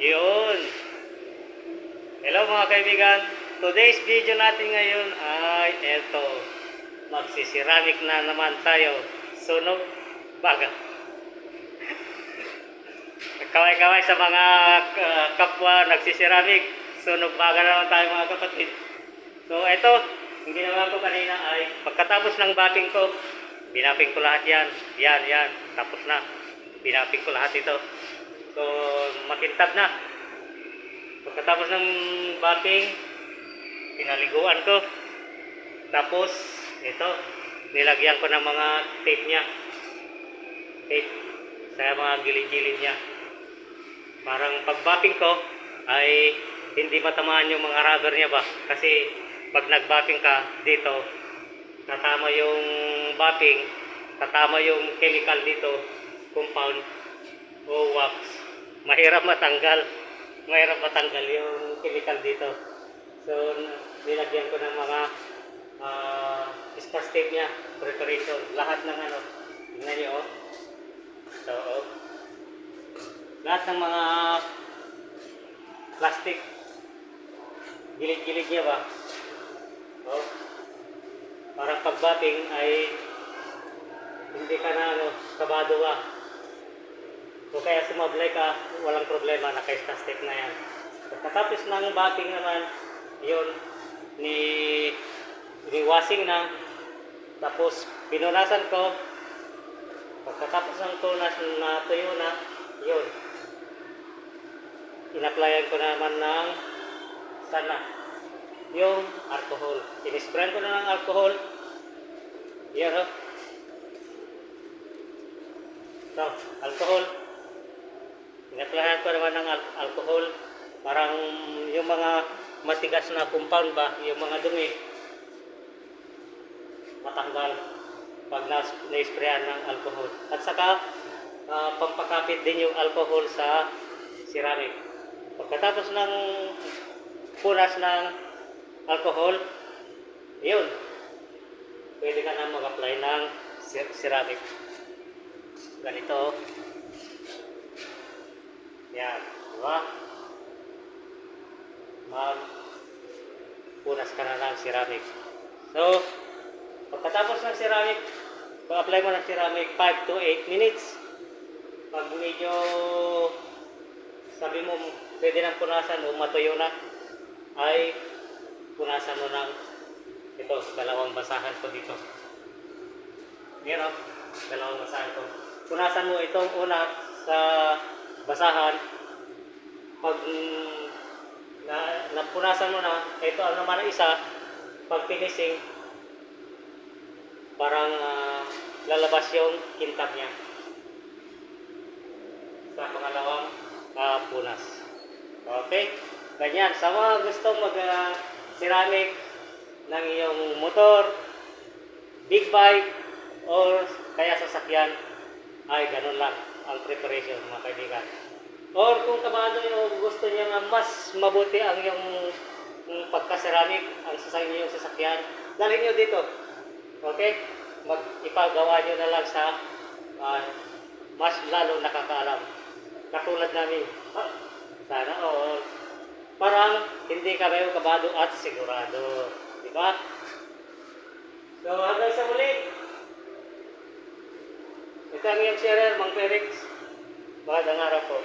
Yun. Hello mga kaibigan. Today's video natin ngayon ay eto. Magsisiramik na naman tayo. Sunog baga. Kaway-kaway sa mga kapwa nagsisiramik. Sunog baga naman tayo mga kapatid. So eto, yung ginawa ko kanina ay pagkatapos ng bating ko, binaping ko lahat yan. Yan. Tapos na. Binaping ko lahat ito. So makintab na. Pagkatapos ng baking, pinaliguan ko. Tapos ito, nilagyan ko ng mga tape niya. Tape sa mga gilid-gilid niya. Parang pag-baking ko ay hindi matamaan yung mga rubber niya ba. Kasi pag nag-baking ka dito, tatama yung baking, tatama yung chemical dito, compound o wax. Mahirap matanggal yung chemical dito. So nilagyan ko ng mga scotch tape niya, preparation, lahat ng ano. Tingnan niyo oh. So lahat ng mga plastic gilid-gilid niya ba. Oh. Parang pagbating ay hindi ka na kabado ka. O kaya sumablay ka, walang problema, naka-scotch tape na yan. Pagkatapos ng bating naman, yun, ni-washing na, tapos pinunasan ko. Pagkatapos ng tunas na tuyo na, yun, inaplayan ko naman ng sana, yung alcohol. Inisprayan ko na ng alcohol. Yan o. So, alcohol. Inaplayan ko naman ng alcohol. Parang yung mga matigas na compound ba, yung mga dumi, matanggal pag na-sprayan ng alcohol. At saka, pampakapit din yung alcohol sa ceramic. Pagkatapos ng punas ng alcohol, yun, pwede ka na mag-apply ng ceramic. Ganito. Yan, diba? Punas ka na ng ceramic. So, pagkatapos ng ceramic, pag-apply mo ng ceramic 5 to 8 minutes. Pag medyo sabi mo pwede nang punasan o matuyo na, ay punasan mo ng ito, dalawang basahan ko dito. Yan o, dalawang basahan ko. Punasan mo itong una sa basahan. Pag napunasan mo na, ito ang naman isa, pag finishing, parang lalabas yung kintab niya sa pangalawang punas. Okay? Ganyan. Sa mga gustong mag-ceramic ng iyong motor, big bike, or kaya sasakyan, ay ganun lang ang preparation mga kaibigan. Or kung kabado nyo, gusto nyo nga mas mabuti ang yung pagka-ceramic, ang yung sasakyan, dalhin nyo dito. Okay? Ipagawa nyo na lang sa mas lalo nakakaalam. Katulad namin. Sana all. Parang hindi kayo kabado at sigurado. Diba? So hanggang sa muli. Ito ang iyong sharer, Mang Felix. Magandang araw po.